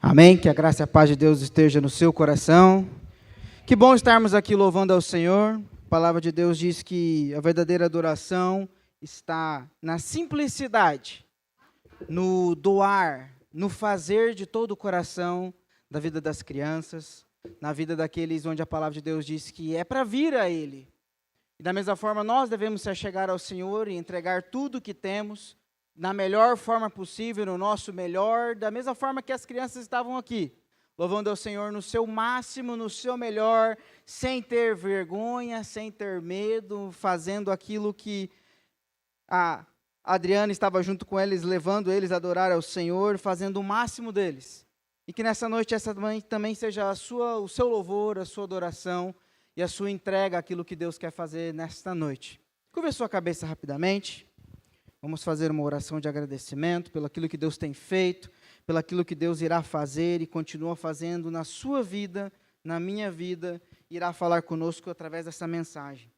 Amém? Que a graça e a paz de Deus esteja no seu coração. Que bom estarmos aqui louvando ao Senhor. A palavra de Deus diz que a verdadeira adoração está na simplicidade, no doar, no fazer de todo o coração da vida das crianças, na vida daqueles onde a palavra de Deus diz que é para vir a Ele. E da mesma forma, nós devemos se achegar ao Senhor e entregar tudo o que temos, na melhor forma possível, no nosso melhor, da mesma forma que as crianças estavam aqui, louvando ao Senhor no seu máximo, no seu melhor, sem ter vergonha, sem ter medo, fazendo aquilo que a Adriana estava junto com eles, levando eles a adorar ao Senhor, fazendo o máximo deles. E que nessa noite essa também seja o seu louvor, a sua adoração e a sua entrega àquilo que Deus quer fazer nesta noite. Curva a sua cabeça rapidamente. Vamos fazer uma oração de agradecimento pelo aquilo que Deus tem feito, pelo aquilo que Deus irá fazer e continua fazendo na sua vida, na minha vida, irá falar conosco através dessa mensagem.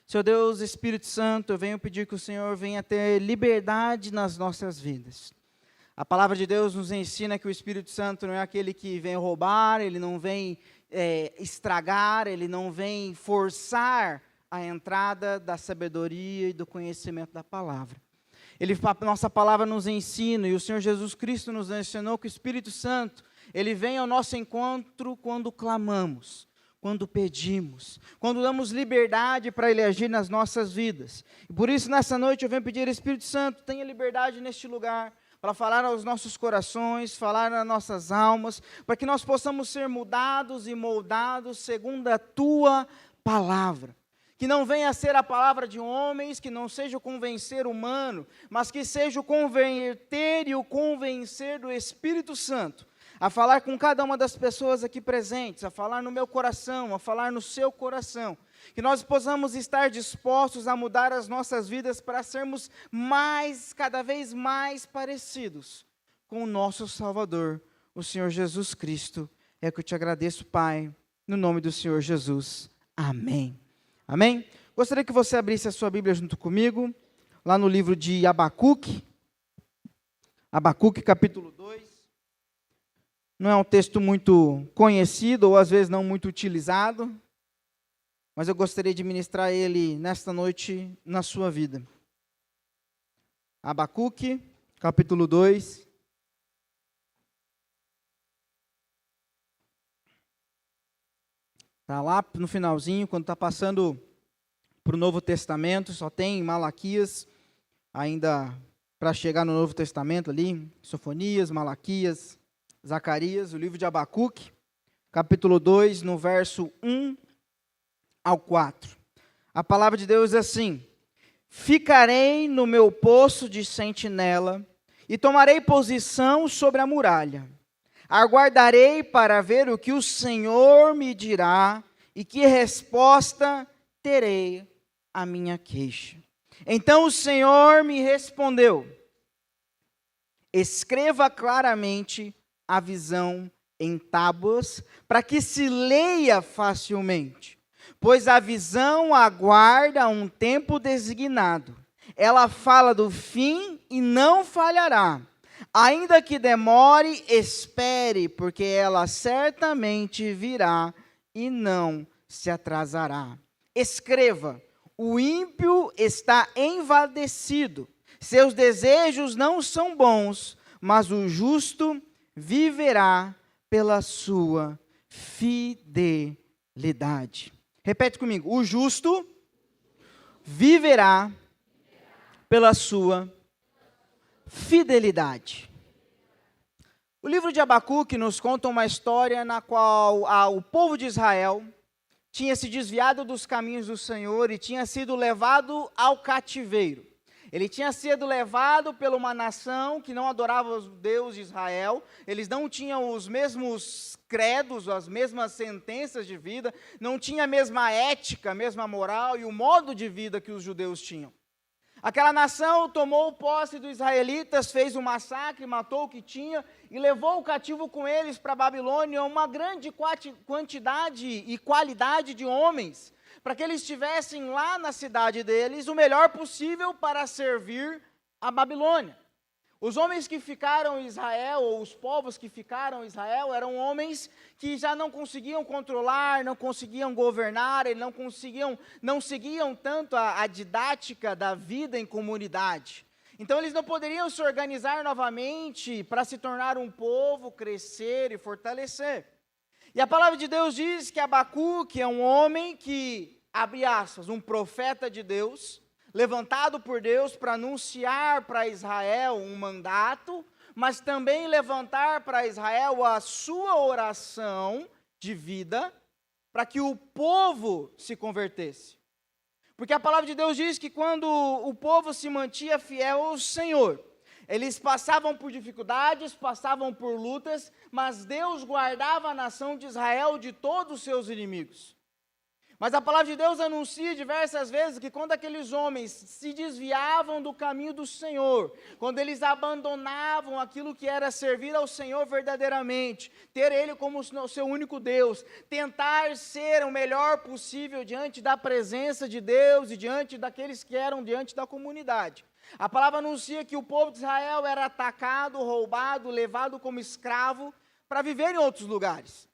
Senhor Deus, Espírito Santo, eu venho pedir que o Senhor venha ter liberdade nas nossas vidas. A palavra de Deus nos ensina que o Espírito Santo não é aquele que vem roubar, ele não vem estragar, ele não vem forçar a entrada da sabedoria e do conhecimento da palavra. Nossa palavra nos ensina, e o Senhor Jesus Cristo nos ensinou que o Espírito Santo, ele vem ao nosso encontro quando clamamos, quando pedimos, quando damos liberdade para Ele agir nas nossas vidas. E por isso, nessa noite, eu venho pedir, Espírito Santo, tenha liberdade neste lugar, para falar aos nossos corações, falar nas nossas almas, para que nós possamos ser mudados e moldados segundo a Tua palavra. Que não venha a ser a palavra de homens, que não seja o convencer humano, mas que seja o converter e o convencer do Espírito Santo, a falar com cada uma das pessoas aqui presentes, a falar no meu coração, a falar no seu coração, que nós possamos estar dispostos a mudar as nossas vidas para sermos cada vez mais parecidos com o nosso Salvador, o Senhor Jesus Cristo. É que eu te agradeço, Pai, no nome do Senhor Jesus. Amém. Amém? Gostaria que você abrisse a sua Bíblia junto comigo, lá no livro de Abacuque, capítulo 2. Não é um texto muito conhecido, ou às vezes não muito utilizado, mas eu gostaria de ministrar ele nesta noite na sua vida. Abacuque, capítulo 2. Está lá no finalzinho, quando está passando para o Novo Testamento, só tem Malaquias, ainda para chegar no Novo Testamento ali, Sofonias, Malaquias, Zacarias, o livro de Abacuque, capítulo 2, no verso 1 ao 4. A palavra de Deus é assim: ficarei no meu posto de sentinela e tomarei posição sobre a muralha. Aguardarei para ver o que o Senhor me dirá e que resposta terei à minha queixa. Então o Senhor me respondeu: escreva claramente a visão em tábuas, para que se leia facilmente, pois a visão aguarda um tempo designado. Ela fala do fim e não falhará. Ainda que demore, espere, porque ela certamente virá e não se atrasará. Escreva: o ímpio está envadecido, seus desejos não são bons, mas o justo viverá pela sua fidelidade. Repete comigo: o justo viverá pela sua fidelidade. O livro de Abacuque nos conta uma história na qual o povo de Israel tinha se desviado dos caminhos do Senhor e tinha sido levado ao cativeiro. Ele tinha sido levado por uma nação que não adorava o Deus de Israel, eles não tinham os mesmos credos, as mesmas sentenças de vida, não tinha a mesma ética, a mesma moral e o modo de vida que os judeus tinham. Aquela nação tomou posse dos israelitas, fez um massacre, matou o que tinha e levou o cativo com eles para a Babilônia uma grande quantidade e qualidade de homens, para que eles tivessem lá na cidade deles o melhor possível para servir a Babilônia. Os homens que ficaram em Israel, ou os povos que ficaram em Israel, eram homens que já não conseguiam controlar, não conseguiam governar, eles não seguiam tanto a didática da vida em comunidade. Então eles não poderiam se organizar novamente para se tornar um povo, crescer e fortalecer. E a palavra de Deus diz que Abacuque é um homem que, abre aspas, um profeta de Deus, levantado por Deus para anunciar para Israel um mandato, mas também levantar para Israel a sua oração de vida, para que o povo se convertesse. Porque a palavra de Deus diz que quando o povo se mantinha fiel ao Senhor, eles passavam por dificuldades, passavam por lutas, mas Deus guardava a nação de Israel de todos os seus inimigos. Mas a palavra de Deus anuncia diversas vezes que quando aqueles homens se desviavam do caminho do Senhor, quando eles abandonavam aquilo que era servir ao Senhor verdadeiramente, ter Ele como o seu único Deus, tentar ser o melhor possível diante da presença de Deus e diante daqueles que eram diante da comunidade. A palavra anuncia que o povo de Israel era atacado, roubado, levado como escravo para viver em outros lugares.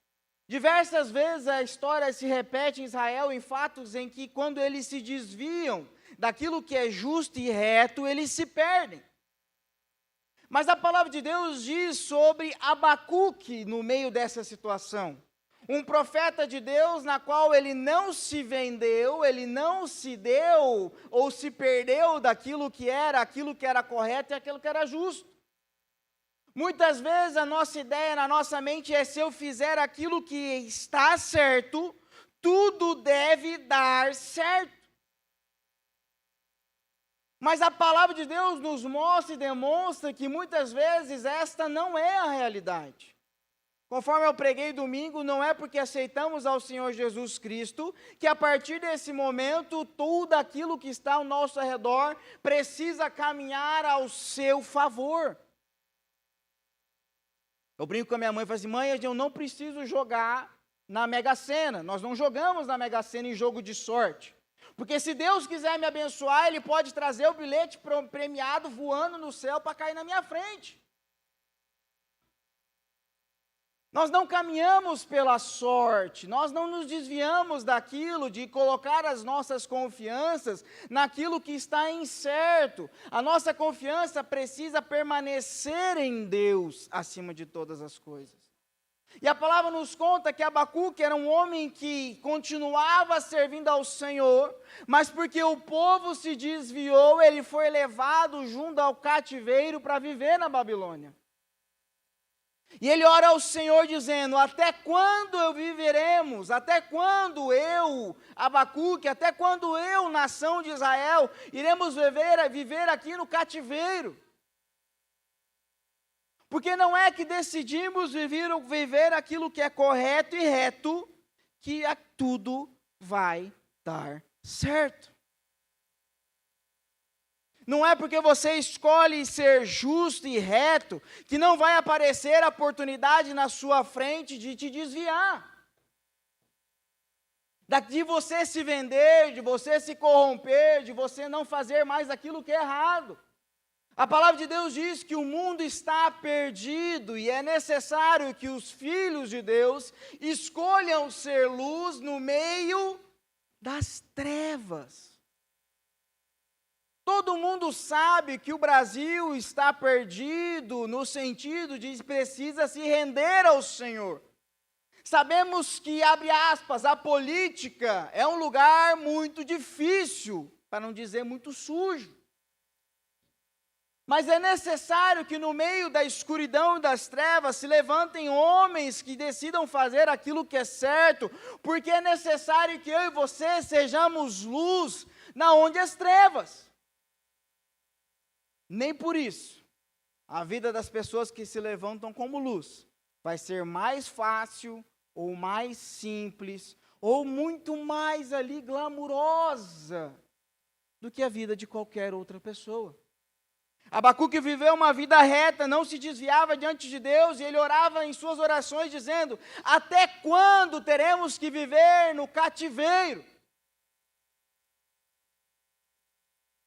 Diversas vezes a história se repete em Israel em fatos em que quando eles se desviam daquilo que é justo e reto, eles se perdem. Mas a palavra de Deus diz sobre Abacuque no meio dessa situação. Um profeta de Deus na qual ele não se vendeu, ele não se deu ou se perdeu daquilo que era correto e aquilo que era justo. Muitas vezes a nossa ideia na nossa mente é: se eu fizer aquilo que está certo, tudo deve dar certo. Mas a palavra de Deus nos mostra e demonstra que muitas vezes esta não é a realidade. Conforme eu preguei domingo, não é porque aceitamos ao Senhor Jesus Cristo que a partir desse momento tudo aquilo que está ao nosso redor precisa caminhar ao seu favor. Eu brinco com a minha mãe e falo assim: mãe, eu não preciso jogar na Mega Sena. Nós não jogamos na Mega Sena em jogo de sorte. Porque se Deus quiser me abençoar, Ele pode trazer o bilhete premiado voando no céu para cair na minha frente. Nós não caminhamos pela sorte, nós não nos desviamos daquilo de colocar as nossas confianças naquilo que está incerto. A nossa confiança precisa permanecer em Deus acima de todas as coisas. E a palavra nos conta que Abacuque era um homem que continuava servindo ao Senhor, mas porque o povo se desviou, ele foi levado junto ao cativeiro para viver na Babilônia. E ele ora ao Senhor dizendo: até quando eu viveremos? Até quando eu, Abacuque, até quando eu, nação de Israel, iremos viver aqui no cativeiro? Porque não é que decidimos viver aquilo que é correto e reto, que tudo vai dar certo. Não é porque você escolhe ser justo e reto, que não vai aparecer a oportunidade na sua frente de te desviar. De você se vender, de você se corromper, de você não fazer mais aquilo que é errado. A palavra de Deus diz que o mundo está perdido e é necessário que os filhos de Deus escolham ser luz no meio das trevas. Todo mundo sabe que o Brasil está perdido no sentido de precisa se render ao Senhor. Sabemos que, abre aspas, a política é um lugar muito difícil, para não dizer muito sujo. Mas é necessário que no meio da escuridão e das trevas se levantem homens que decidam fazer aquilo que é certo, porque é necessário que eu e você sejamos luz na onde as trevas. Nem por isso, a vida das pessoas que se levantam como luz vai ser mais fácil, ou mais simples, ou muito mais ali glamurosa do que a vida de qualquer outra pessoa. Abacuque viveu uma vida reta, não se desviava diante de Deus, e ele orava em suas orações dizendo: até quando teremos que viver no cativeiro?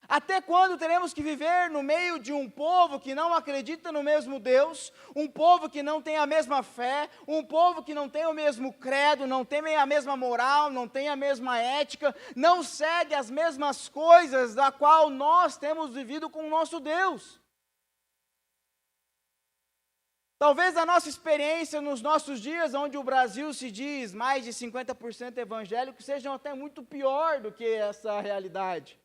Até quando teremos que viver no meio de um povo que não acredita no mesmo Deus, um povo que não tem a mesma fé, um povo que não tem o mesmo credo, não tem a mesma moral, não tem a mesma ética, não segue as mesmas coisas da qual nós temos vivido com o nosso Deus? Talvez a nossa experiência nos nossos dias, onde o Brasil se diz mais de 50% evangélico, seja até muito pior do que essa realidade.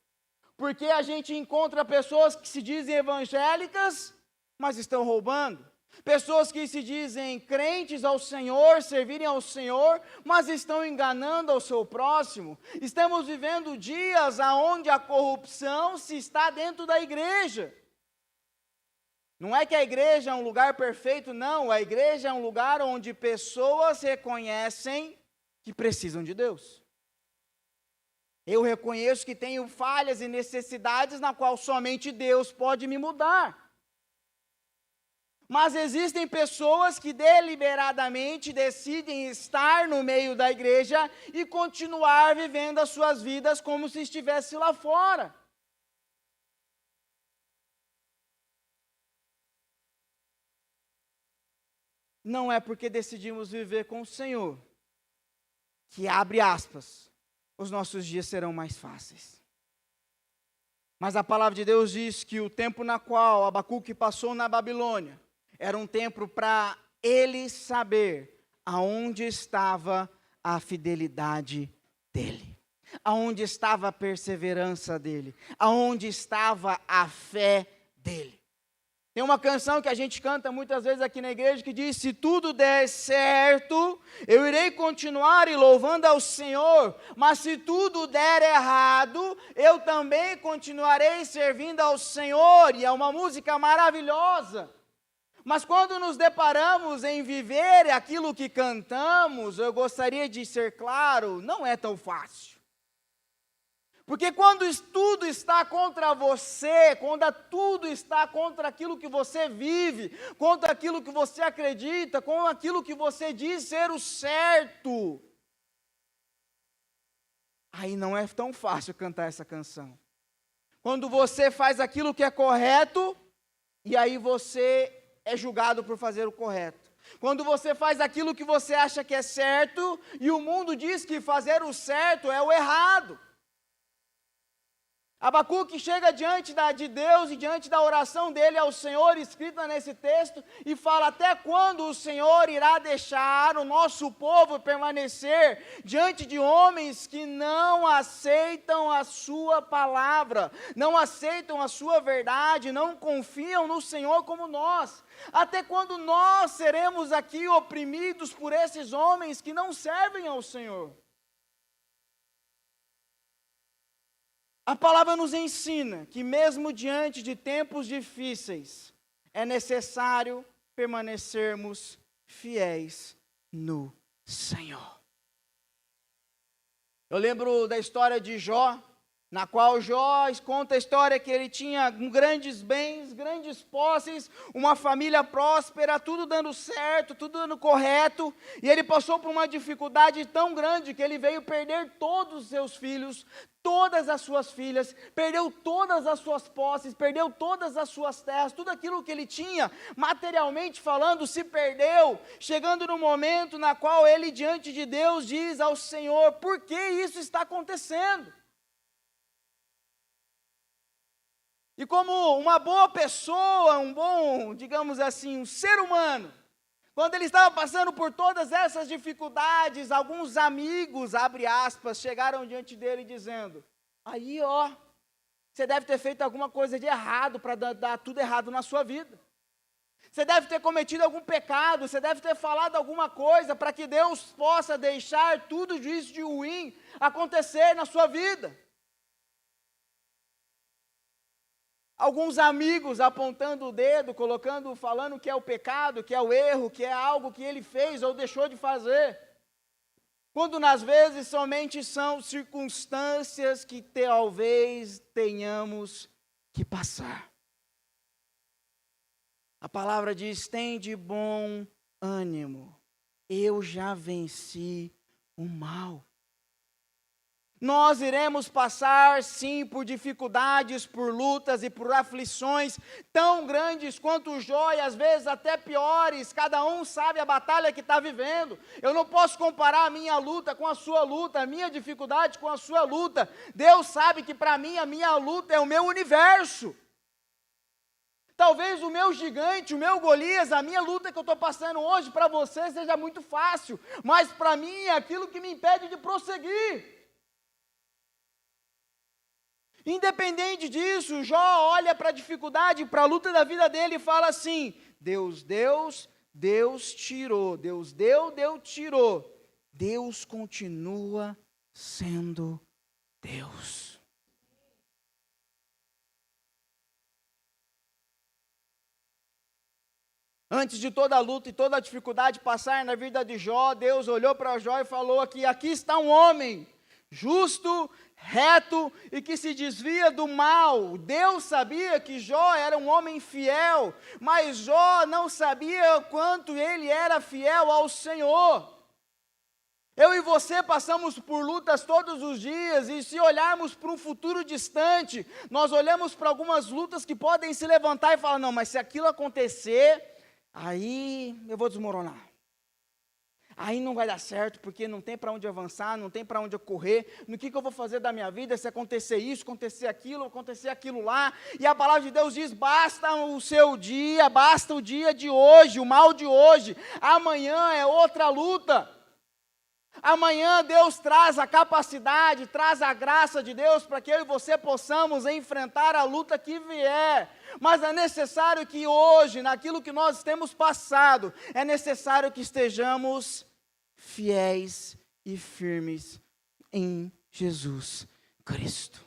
Porque a gente encontra pessoas que se dizem evangélicas, mas estão roubando. Pessoas que se dizem crentes ao Senhor, servirem ao Senhor, mas estão enganando ao seu próximo. Estamos vivendo dias onde a corrupção se está dentro da igreja. Não é que a igreja é um lugar perfeito, não. A igreja é um lugar onde pessoas reconhecem que precisam de Deus. Eu reconheço que tenho falhas e necessidades na qual somente Deus pode me mudar. Mas existem pessoas que deliberadamente decidem estar no meio da igreja e continuar vivendo as suas vidas como se estivesse lá fora. Não é porque decidimos viver com o Senhor que, abre aspas, os nossos dias serão mais fáceis. Mas a palavra de Deus diz que o tempo na qual Abacuque passou na Babilônia era um tempo para ele saber aonde estava a fidelidade dele, aonde estava a perseverança dele, aonde estava a fé dele. Tem uma canção que a gente canta muitas vezes aqui na igreja que diz: se tudo der certo, eu irei continuar e louvando ao Senhor, mas se tudo der errado, eu também continuarei servindo ao Senhor. E é uma música maravilhosa. Mas quando nos deparamos em viver aquilo que cantamos, eu gostaria de ser claro, não é tão fácil. Porque quando tudo está contra você, quando tudo está contra aquilo que você vive, contra aquilo que você acredita, com aquilo que você diz ser o certo, aí não é tão fácil cantar essa canção. Quando você faz aquilo que é correto, e aí você é julgado por fazer o correto. Quando você faz aquilo que você acha que é certo, e o mundo diz que fazer o certo é o errado. Abacuque chega diante de Deus e diante da oração dele ao Senhor, escrita nesse texto, e fala: até quando o Senhor irá deixar o nosso povo permanecer diante de homens que não aceitam a sua palavra, não aceitam a sua verdade, não confiam no Senhor como nós? Até quando nós seremos aqui oprimidos por esses homens que não servem ao Senhor? A palavra nos ensina que mesmo diante de tempos difíceis, é necessário permanecermos fiéis no Senhor. Eu lembro da história de Jó, na qual Jó conta a história que ele tinha grandes bens, grandes posses, uma família próspera, tudo dando certo, tudo dando correto, e ele passou por uma dificuldade tão grande que ele veio perder todos os seus filhos, todas as suas filhas, perdeu todas as suas posses, perdeu todas as suas terras, tudo aquilo que ele tinha, materialmente falando, se perdeu, chegando no momento na qual ele diante de Deus diz ao Senhor: por que isso está acontecendo? E como uma boa pessoa, um bom, digamos assim, um ser humano, quando ele estava passando por todas essas dificuldades, alguns amigos, abre aspas, chegaram diante dele dizendo: aí ó, você deve ter feito alguma coisa de errado para dar tudo errado na sua vida. Você deve ter cometido algum pecado, você deve ter falado alguma coisa para que Deus possa deixar tudo isso de ruim acontecer na sua vida. Alguns amigos apontando o dedo, falando que é o pecado, que é o erro, que é algo que ele fez ou deixou de fazer. Quando nas vezes somente são circunstâncias que talvez tenhamos que passar. A palavra diz: tem de bom ânimo, eu já venci o mal. Nós iremos passar, sim, por dificuldades, por lutas e por aflições tão grandes quanto Jó e às vezes até piores. Cada um sabe a batalha que está vivendo. Eu não posso comparar a minha luta com a sua luta, a minha dificuldade com a sua luta. Deus sabe que para mim a minha luta é o meu universo. Talvez o meu gigante, o meu Golias, a minha luta que eu estou passando hoje para você seja muito fácil, mas para mim é aquilo que me impede de prosseguir. Independente disso, Jó olha para a dificuldade, para a luta da vida dele e fala assim: Deus tirou, Deus deu, tirou. Deus continua sendo Deus. Antes de toda a luta e toda a dificuldade passar na vida de Jó, Deus olhou para Jó e falou aqui está um homem justo, reto e que se desvia do mal. Deus sabia que Jó era um homem fiel, mas Jó não sabia o quanto ele era fiel ao Senhor. Eu e você passamos por lutas todos os dias, e se olharmos para um futuro distante, nós olhamos para algumas lutas que podem se levantar e falar: não, mas se aquilo acontecer, aí eu vou desmoronar. Aí não vai dar certo, porque não tem para onde avançar, não tem para onde eu correr. No que eu vou fazer da minha vida se acontecer isso, acontecer aquilo lá? E a palavra de Deus diz: basta o seu dia, basta o dia de hoje, o mal de hoje. Amanhã é outra luta. Amanhã Deus traz a capacidade, traz a graça de Deus para que eu e você possamos enfrentar a luta que vier. Mas é necessário que hoje, naquilo que nós temos passado, é necessário que estejamos fiéis e firmes em Jesus Cristo.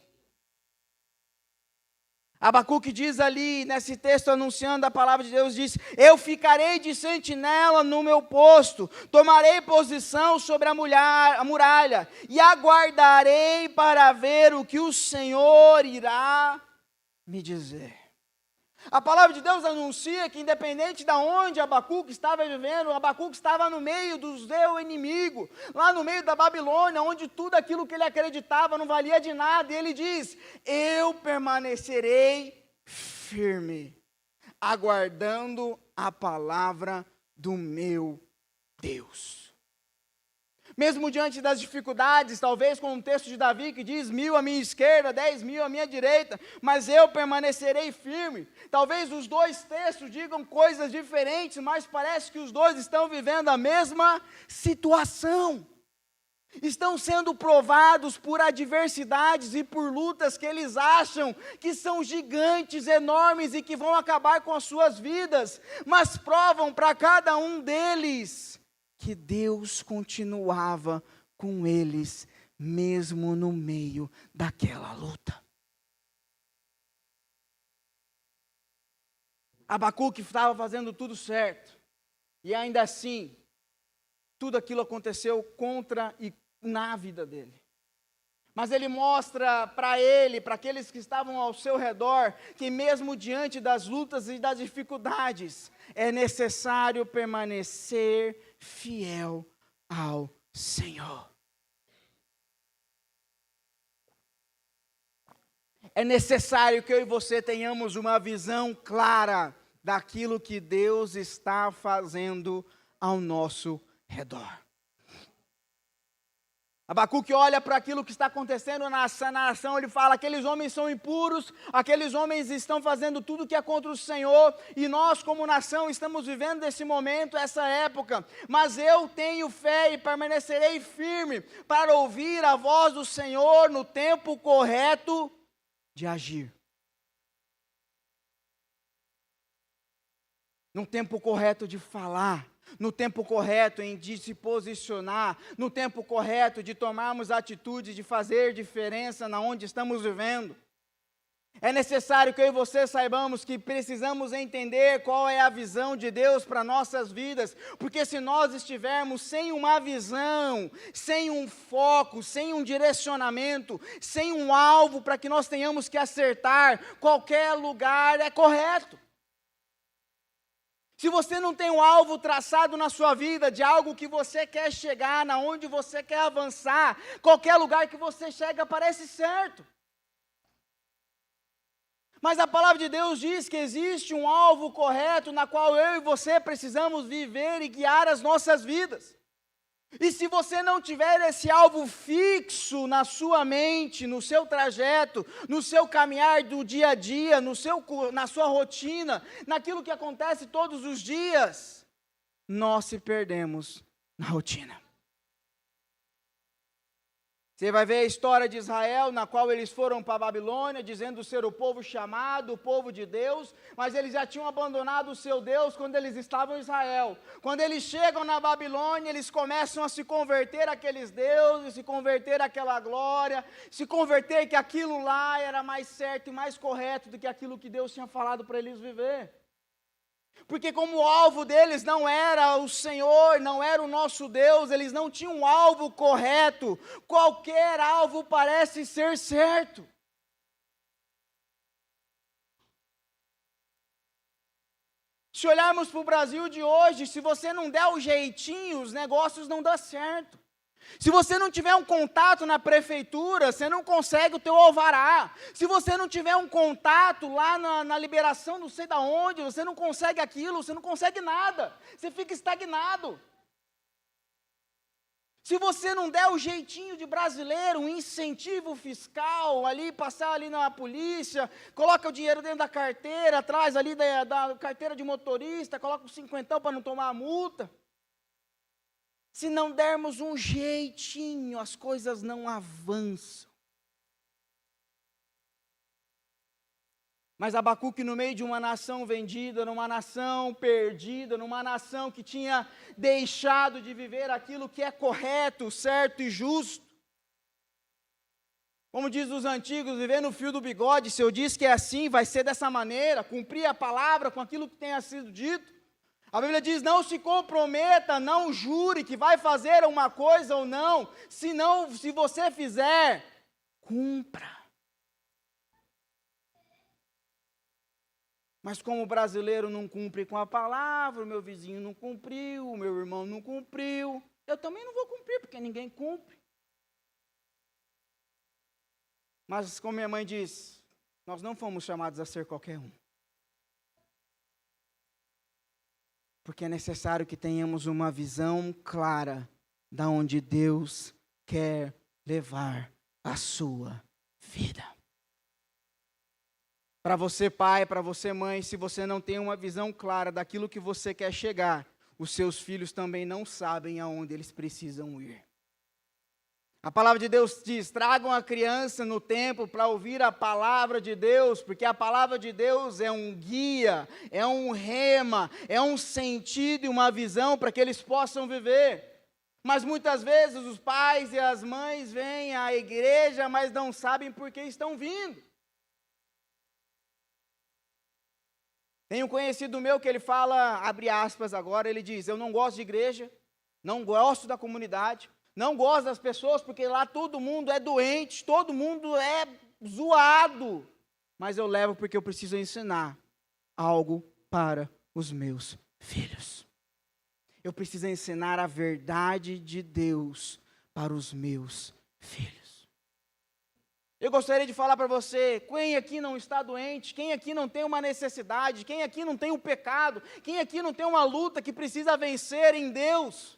Abacuque diz ali, nesse texto anunciando a palavra de Deus, diz: eu ficarei de sentinela no meu posto, tomarei posição sobre a muralha, e aguardarei para ver o que o Senhor irá me dizer. A palavra de Deus anuncia que independente de onde Abacuque estava vivendo, Abacuque estava no meio do seu inimigo, lá no meio da Babilônia, onde tudo aquilo que ele acreditava não valia de nada, e ele diz: eu permanecerei firme, aguardando a palavra do meu Deus. Mesmo diante das dificuldades, talvez com o texto de Davi que diz: 1.000 à minha esquerda, 10.000 à minha direita, mas eu permanecerei firme. Talvez os dois textos digam coisas diferentes, mas parece que os dois estão vivendo a mesma situação. Estão sendo provados por adversidades e por lutas que eles acham que são gigantes, enormes e que vão acabar com as suas vidas, mas provam para cada um deles que Deus continuava com eles, mesmo no meio daquela luta. Abacuque estava fazendo tudo certo, e ainda assim, tudo aquilo aconteceu contra e na vida dele. Mas ele mostra para ele, para aqueles que estavam ao seu redor, que mesmo diante das lutas e das dificuldades, é necessário permanecer fiel ao Senhor. É necessário que eu e você tenhamos uma visão clara daquilo que Deus está fazendo ao nosso redor. Abacuque olha para aquilo que está acontecendo na nação, ele fala: aqueles homens são impuros, aqueles homens estão fazendo tudo que é contra o Senhor, e nós como nação estamos vivendo esse momento, essa época, mas eu tenho fé e permanecerei firme para ouvir a voz do Senhor no tempo correto de agir. No tempo correto de falar, no tempo correto de se posicionar, no tempo correto de tomarmos atitudes, de fazer diferença na onde estamos vivendo. É necessário que eu e você saibamos que precisamos entender qual é a visão de Deus para nossas vidas, porque se nós estivermos sem uma visão, sem um foco, sem um direcionamento, sem um alvo para que nós tenhamos que acertar, qualquer lugar é correto. Se você não tem um alvo traçado na sua vida, de algo que você quer chegar, na onde você quer avançar, qualquer lugar que você chega parece certo. Mas a palavra de Deus diz que existe um alvo correto na qual eu e você precisamos viver e guiar as nossas vidas. E se você não tiver esse alvo fixo na sua mente, no seu trajeto, no seu caminhar do dia a dia, na sua rotina, naquilo que acontece todos os dias, nós se perdemos na rotina. Você vai ver a história de Israel, na qual eles foram para a Babilônia, dizendo ser o povo chamado, o povo de Deus, mas eles já tinham abandonado o seu Deus quando eles estavam em Israel. Quando eles chegam na Babilônia, eles começam a se converter àqueles deuses, se converter àquela glória, se converter que aquilo lá era mais certo e mais correto do que aquilo que Deus tinha falado para eles viver. Porque como o alvo deles não era o Senhor, não era o nosso Deus, eles não tinham um alvo correto, qualquer alvo parece ser certo. Se olharmos para o Brasil de hoje, se você não der o jeitinho, os negócios não dão certo. Se você não tiver um contato na prefeitura, você não consegue o teu alvará. Se você não tiver um contato lá na liberação não sei da onde, você não consegue aquilo, você não consegue nada. Você fica estagnado. Se você não der o jeitinho de brasileiro, um incentivo fiscal, ali, passar ali na polícia, coloca o dinheiro dentro da carteira, atrás ali da carteira de motorista, coloca o 50 para não tomar a multa. Se não dermos um jeitinho, as coisas não avançam. Mas Abacuque, no meio de uma nação vendida, numa nação perdida, numa nação que tinha deixado de viver aquilo que é correto, certo e justo. Como diz os antigos, viver no fio do bigode, se eu disse que é assim, vai ser dessa maneira, cumprir a palavra com aquilo que tenha sido dito. A Bíblia diz, não se comprometa, não jure que vai fazer uma coisa ou não, senão, se você fizer, cumpra. Mas como o brasileiro não cumpre com a palavra, o meu vizinho não cumpriu, o meu irmão não cumpriu, eu também não vou cumprir, porque ninguém cumpre. Mas como minha mãe diz, nós não fomos chamados a ser qualquer um. Porque é necessário que tenhamos uma visão clara de onde Deus quer levar a sua vida. Para você pai, para você mãe, se você não tem uma visão clara daquilo que você quer chegar, os seus filhos também não sabem aonde eles precisam ir. A palavra de Deus diz, tragam a criança no templo para ouvir a palavra de Deus, porque a palavra de Deus é um guia, é um rema, é um sentido e uma visão para que eles possam viver. Mas muitas vezes os pais e as mães vêm à igreja, mas não sabem por que estão vindo. Tem um conhecido meu que ele fala, abre aspas agora, ele diz, eu não gosto de igreja, não gosto da comunidade, não gosto das pessoas, porque lá todo mundo é doente, todo mundo é zoado. Mas eu levo porque eu preciso ensinar algo para os meus filhos. Eu preciso ensinar a verdade de Deus para os meus filhos. Eu gostaria de falar para você, quem aqui não está doente, quem aqui não tem uma necessidade, quem aqui não tem um pecado, quem aqui não tem uma luta que precisa vencer em Deus?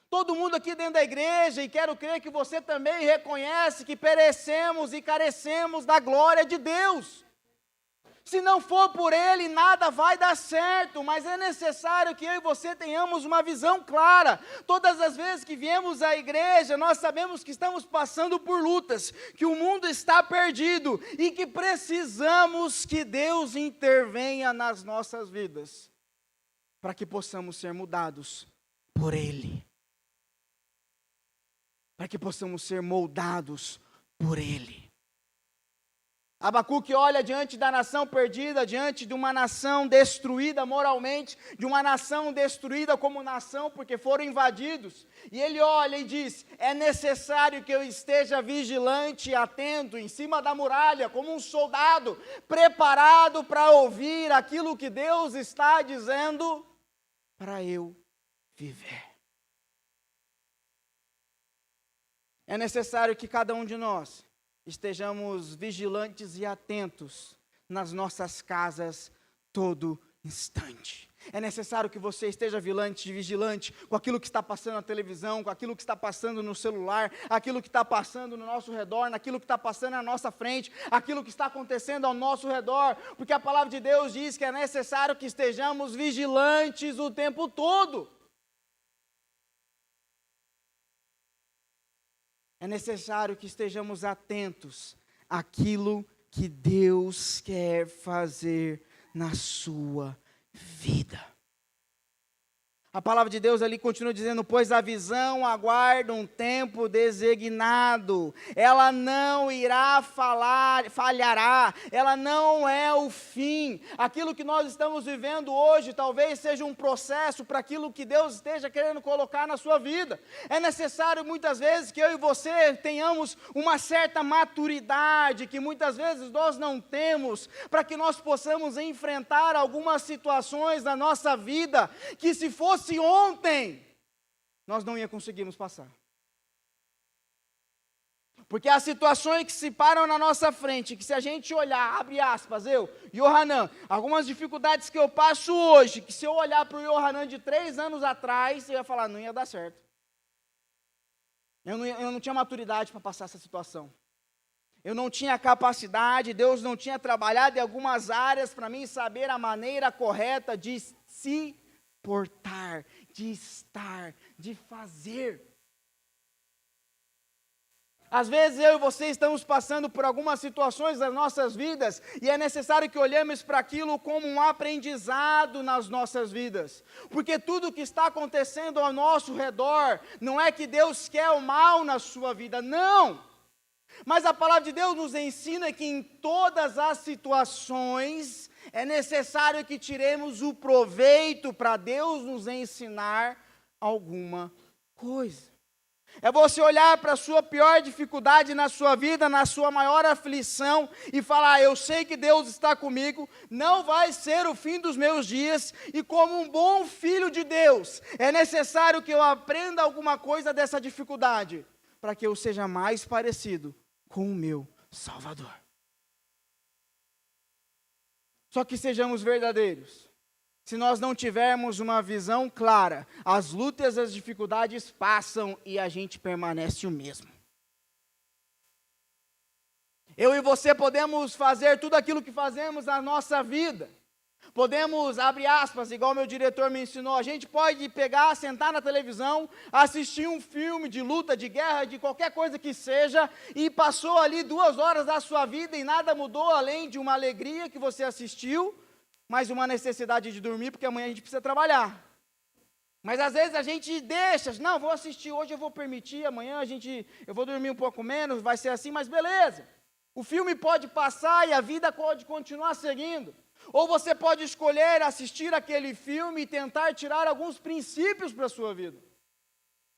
Todo mundo aqui dentro da igreja, e quero crer que você também reconhece que perecemos e carecemos da glória de Deus. Se não for por Ele, nada vai dar certo, mas é necessário que eu e você tenhamos uma visão clara. Todas as vezes que viemos à igreja, nós sabemos que estamos passando por lutas, que o mundo está perdido e que precisamos que Deus intervenha nas nossas vidas, para que possamos ser mudados por Ele. Para que possamos ser moldados por Ele. Abacuque olha diante da nação perdida, diante de uma nação destruída moralmente, de uma nação destruída como nação, porque foram invadidos. E ele olha e diz, é necessário que eu esteja vigilante e atento, em cima da muralha, como um soldado, preparado para ouvir aquilo que Deus está dizendo para eu viver. É necessário que cada um de nós estejamos vigilantes e atentos nas nossas casas todo instante. É necessário que você esteja vigilante com aquilo que está passando na televisão, com aquilo que está passando no celular, aquilo que está passando no nosso redor, naquilo que está passando na nossa frente, aquilo que está acontecendo ao nosso redor, porque a palavra de Deus diz que é necessário que estejamos vigilantes o tempo todo. É necessário que estejamos atentos àquilo que Deus quer fazer na sua vida. A palavra de Deus ali continua dizendo: pois a visão aguarda um tempo designado, ela não irá falhará, ela não é o fim. Aquilo que nós estamos vivendo hoje talvez seja um processo para aquilo que Deus esteja querendo colocar na sua vida. É necessário muitas vezes que eu e você tenhamos uma certa maturidade, que muitas vezes nós não temos, para que nós possamos enfrentar algumas situações na nossa vida, que se fosse ontem, nós não ia conseguirmos passar. Porque as situações que se param na nossa frente, que se a gente olhar, abre aspas, eu, Yohanan, algumas dificuldades que eu passo hoje, que se eu olhar para o Yohanan de 3 anos atrás, eu ia falar, não ia dar certo. Eu não tinha maturidade para passar essa situação. Eu não tinha capacidade, Deus não tinha trabalhado em algumas áreas para mim saber a maneira correta de se portar, de estar, de fazer. Às vezes eu e você estamos passando por algumas situações das nossas vidas e é necessário que olhemos para aquilo como um aprendizado nas nossas vidas. Porque tudo que está acontecendo ao nosso redor, não é que Deus quer o mal na sua vida, não. Mas a palavra de Deus nos ensina que em todas as situações é necessário que tiremos o proveito para Deus nos ensinar alguma coisa. É você olhar para a sua pior dificuldade na sua vida, na sua maior aflição e falar, eu sei que Deus está comigo, não vai ser o fim dos meus dias, e como um bom filho de Deus, é necessário que eu aprenda alguma coisa dessa dificuldade, para que eu seja mais parecido com o meu Salvador. Só que sejamos verdadeiros. Se nós não tivermos uma visão clara, as lutas e as dificuldades passam e a gente permanece o mesmo. Eu e você podemos fazer tudo aquilo que fazemos na nossa vida. Podemos, abre aspas, igual meu diretor me ensinou, a gente pode pegar, sentar na televisão, assistir um filme de luta, de guerra, de qualquer coisa que seja, e passou ali 2 horas da sua vida e nada mudou além de uma alegria que você assistiu, mas uma necessidade de dormir, porque amanhã a gente precisa trabalhar. Mas às vezes a gente deixa, não, vou assistir hoje, eu vou permitir, amanhã eu vou dormir um pouco menos, vai ser assim, mas beleza. O filme pode passar e a vida pode continuar seguindo. Ou você pode escolher assistir aquele filme e tentar tirar alguns princípios para a sua vida.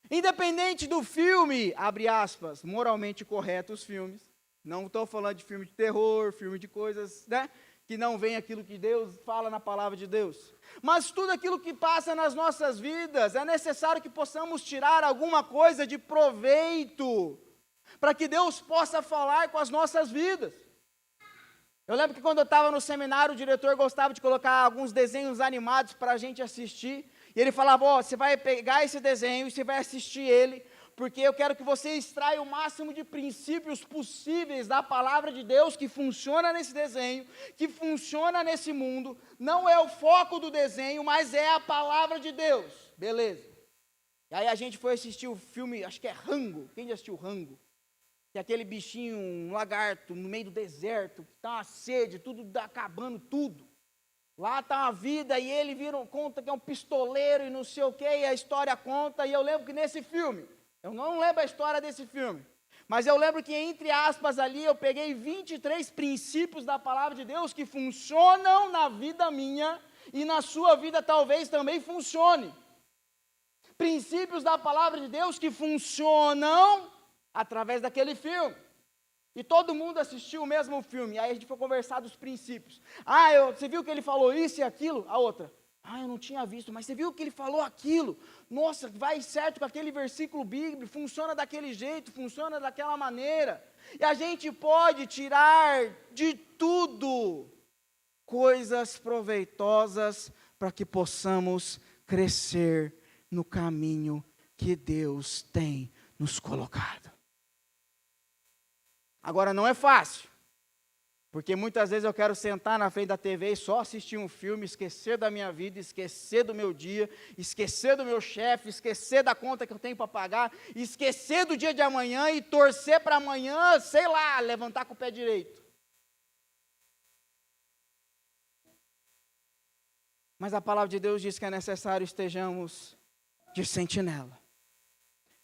Independente do filme, abre aspas, moralmente corretos filmes. Não estou falando de filme de terror, filme de coisas, né? Que não vem aquilo que Deus fala na palavra de Deus. Mas tudo aquilo que passa nas nossas vidas, é necessário que possamos tirar alguma coisa de proveito, para que Deus possa falar com as nossas vidas. Eu lembro que quando eu estava no seminário, o diretor gostava de colocar alguns desenhos animados para a gente assistir. E ele falava, você vai pegar esse desenho e você vai assistir ele, porque eu quero que você extraia o máximo de princípios possíveis da palavra de Deus que funciona nesse desenho, que funciona nesse mundo. Não é o foco do desenho, mas é a palavra de Deus. Beleza. E aí a gente foi assistir o filme, acho que é Rango. Quem já assistiu Rango? Que é aquele bichinho, um lagarto, no meio do deserto, que está uma sede, tudo acabando, tudo. Lá está uma vida e ele conta que é um pistoleiro e não sei o quê, e a história conta, e eu lembro que nesse filme, eu não lembro a história desse filme, mas eu lembro que entre aspas ali, eu peguei 23 princípios da palavra de Deus que funcionam na vida minha, e na sua vida talvez também funcione. Princípios da palavra de Deus que funcionam através daquele filme. E todo mundo assistiu o mesmo filme. Aí a gente foi conversar dos princípios. Você viu que ele falou isso e aquilo? A outra. Ah, eu não tinha visto, mas você viu que ele falou aquilo? Nossa, vai certo com aquele versículo bíblico, funciona daquele jeito, funciona daquela maneira. E a gente pode tirar de tudo coisas proveitosas para que possamos crescer no caminho que Deus tem nos colocado. Agora não é fácil, porque muitas vezes eu quero sentar na frente da TV e só assistir um filme, esquecer da minha vida, esquecer do meu dia, esquecer do meu chefe, esquecer da conta que eu tenho para pagar, esquecer do dia de amanhã e torcer para amanhã, sei lá, levantar com o pé direito. Mas a palavra de Deus diz que é necessário estejamos de sentinela.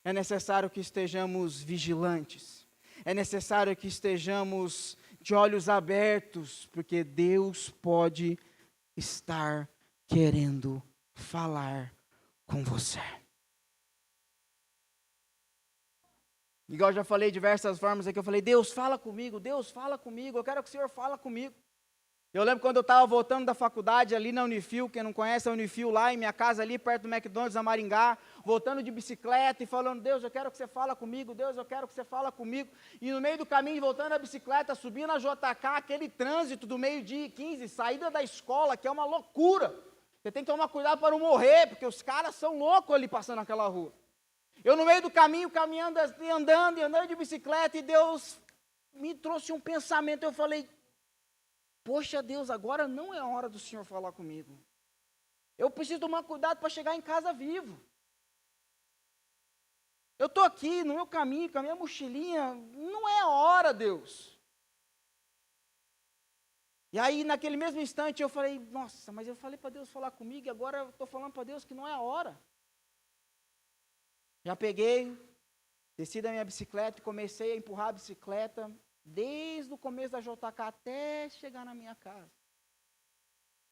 É necessário que estejamos vigilantes. É necessário que estejamos de olhos abertos, porque Deus pode estar querendo falar com você. Igual eu já falei de diversas formas aqui, eu falei, Deus fala comigo, eu quero que o Senhor fale comigo. Eu lembro quando eu estava voltando da faculdade ali na Unifil, quem não conhece a Unifil lá em minha casa ali perto do McDonald's, na Maringá, voltando de bicicleta e falando, Deus, eu quero que você fale comigo, Deus, eu quero que você fale comigo. E no meio do caminho, voltando da bicicleta, subindo a JK, aquele trânsito do 12h15, saída da escola, que é uma loucura. Você tem que tomar cuidado para não morrer, porque os caras são loucos ali passando naquela rua. Eu no meio do caminho, caminhando, andando de bicicleta, e Deus me trouxe um pensamento, eu falei, poxa Deus, agora não é a hora do Senhor falar comigo. Eu preciso tomar cuidado para chegar em casa vivo. Eu estou aqui no meu caminho, com a minha mochilinha, não é a hora, Deus. E aí, naquele mesmo instante, eu falei, nossa, mas eu falei para Deus falar comigo, e agora eu estou falando para Deus que não é a hora. Já peguei, desci da minha bicicleta e comecei a empurrar a bicicleta, desde o começo da JK até chegar na minha casa.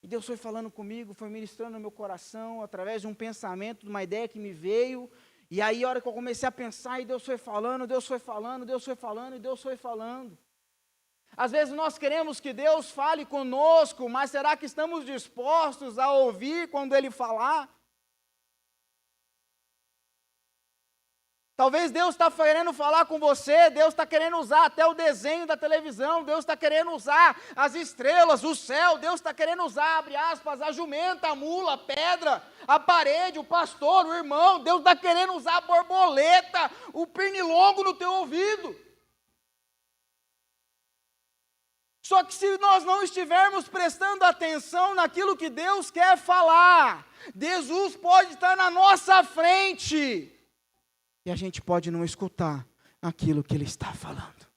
E Deus foi falando comigo, foi ministrando no meu coração, através de um pensamento, de uma ideia que me veio. E aí, a hora que eu comecei a pensar, e Deus foi falando, Deus foi falando, Deus foi falando, e Deus foi falando. Às vezes nós queremos que Deus fale conosco, mas será que estamos dispostos a ouvir quando Ele falar? Talvez Deus está querendo falar com você, Deus está querendo usar até o desenho da televisão, Deus está querendo usar as estrelas, o céu, Deus está querendo usar, abre aspas, a jumenta, a mula, a pedra, a parede, o pastor, o irmão, Deus está querendo usar a borboleta, o pernilongo no teu ouvido. Só que se nós não estivermos prestando atenção naquilo que Deus quer falar, Jesus pode estar na nossa frente, e a gente pode não escutar aquilo que Ele está falando.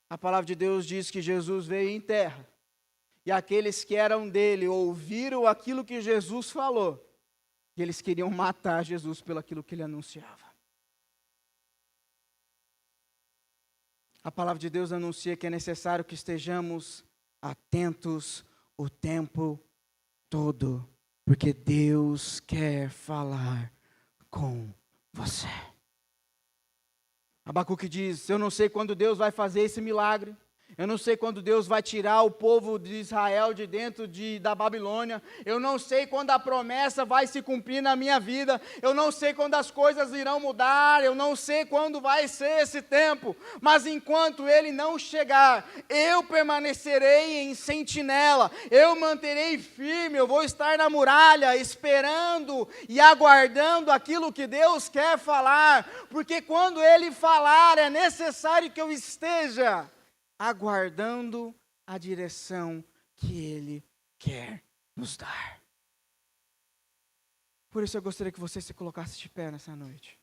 A palavra de Deus diz que Jesus veio em terra, e aqueles que eram dele ouviram aquilo que Jesus falou, e eles queriam matar Jesus pelo aquilo que Ele anunciava. A palavra de Deus anuncia que é necessário que estejamos atentos o tempo todo, porque Deus quer falar com você. Abacuque diz, eu não sei quando Deus vai fazer esse milagre, eu não sei quando Deus vai tirar o povo de Israel de dentro da Babilônia, eu não sei quando a promessa vai se cumprir na minha vida, eu não sei quando as coisas irão mudar, eu não sei quando vai ser esse tempo, mas enquanto Ele não chegar, eu permanecerei em sentinela, eu manterei firme, eu vou estar na muralha, esperando e aguardando aquilo que Deus quer falar, porque quando Ele falar, é necessário que eu esteja aguardando a direção que Ele quer nos dar. Por isso eu gostaria que você se colocasse de pé nessa noite.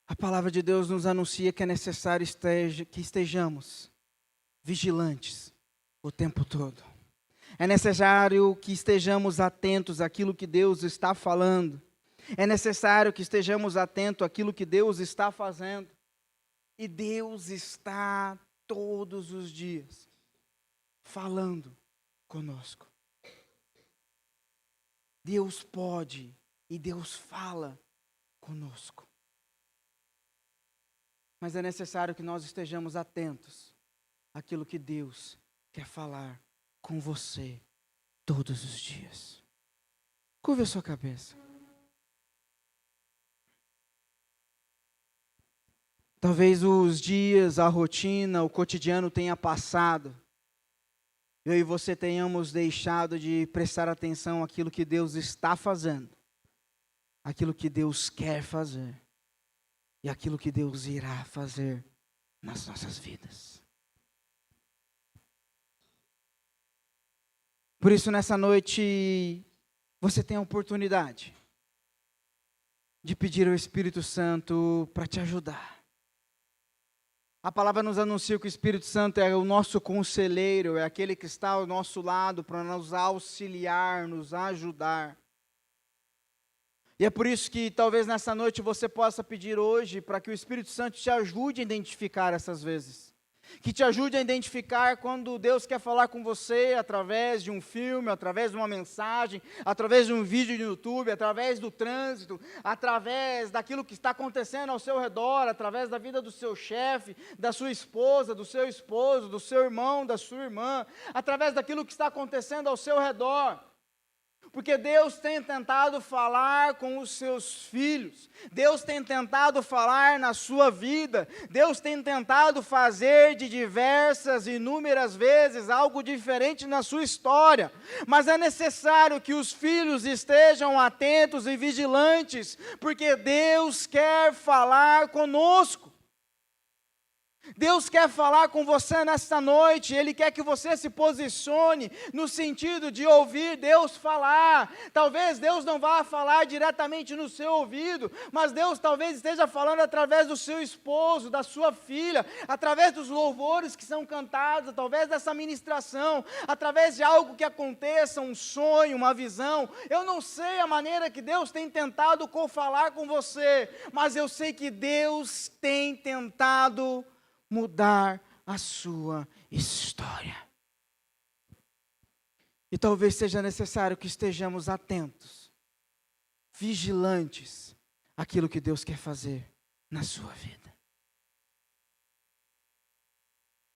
A palavra de Deus nos anuncia que é necessário que estejamos vigilantes o tempo todo. É necessário que estejamos atentos àquilo que Deus está falando. É necessário que estejamos atentos àquilo que Deus está fazendo. E Deus está todos os dias falando conosco. Deus pode e Deus fala conosco. Mas é necessário que nós estejamos atentos àquilo que Deus quer falar com você todos os dias. Curve a sua cabeça. Talvez os dias, a rotina, o cotidiano tenha passado. Eu e você tenhamos deixado de prestar atenção àquilo que Deus está fazendo, aquilo que Deus quer fazer e aquilo que Deus irá fazer nas nossas vidas. Por isso, nessa noite, você tem a oportunidade de pedir ao Espírito Santo para te ajudar. A palavra nos anuncia que o Espírito Santo é o nosso conselheiro, é aquele que está ao nosso lado para nos auxiliar, nos ajudar. E é por isso que talvez nessa noite você possa pedir hoje para que o Espírito Santo te ajude a identificar essas vezes. Que te ajude a identificar quando Deus quer falar com você através de um filme, através de uma mensagem, através de um vídeo no YouTube, através do trânsito, através daquilo que está acontecendo ao seu redor, através da vida do seu chefe, da sua esposa, do seu esposo, do seu irmão, da sua irmã, através daquilo que está acontecendo ao seu redor. Porque Deus tem tentado falar com os seus filhos, Deus tem tentado falar na sua vida, Deus tem tentado fazer de diversas, inúmeras vezes algo diferente na sua história, mas é necessário que os filhos estejam atentos e vigilantes, porque Deus quer falar conosco. Deus quer falar com você nesta noite, Ele quer que você se posicione no sentido de ouvir Deus falar. Talvez Deus não vá falar diretamente no seu ouvido, mas Deus talvez esteja falando através do seu esposo, da sua filha, através dos louvores que são cantados, através dessa ministração, através de algo que aconteça, um sonho, uma visão. Eu não sei a maneira que Deus tem tentado falar com você, mas eu sei que Deus tem tentado mudar a sua história. E talvez seja necessário que estejamos atentos, vigilantes àquilo que Deus quer fazer na sua vida.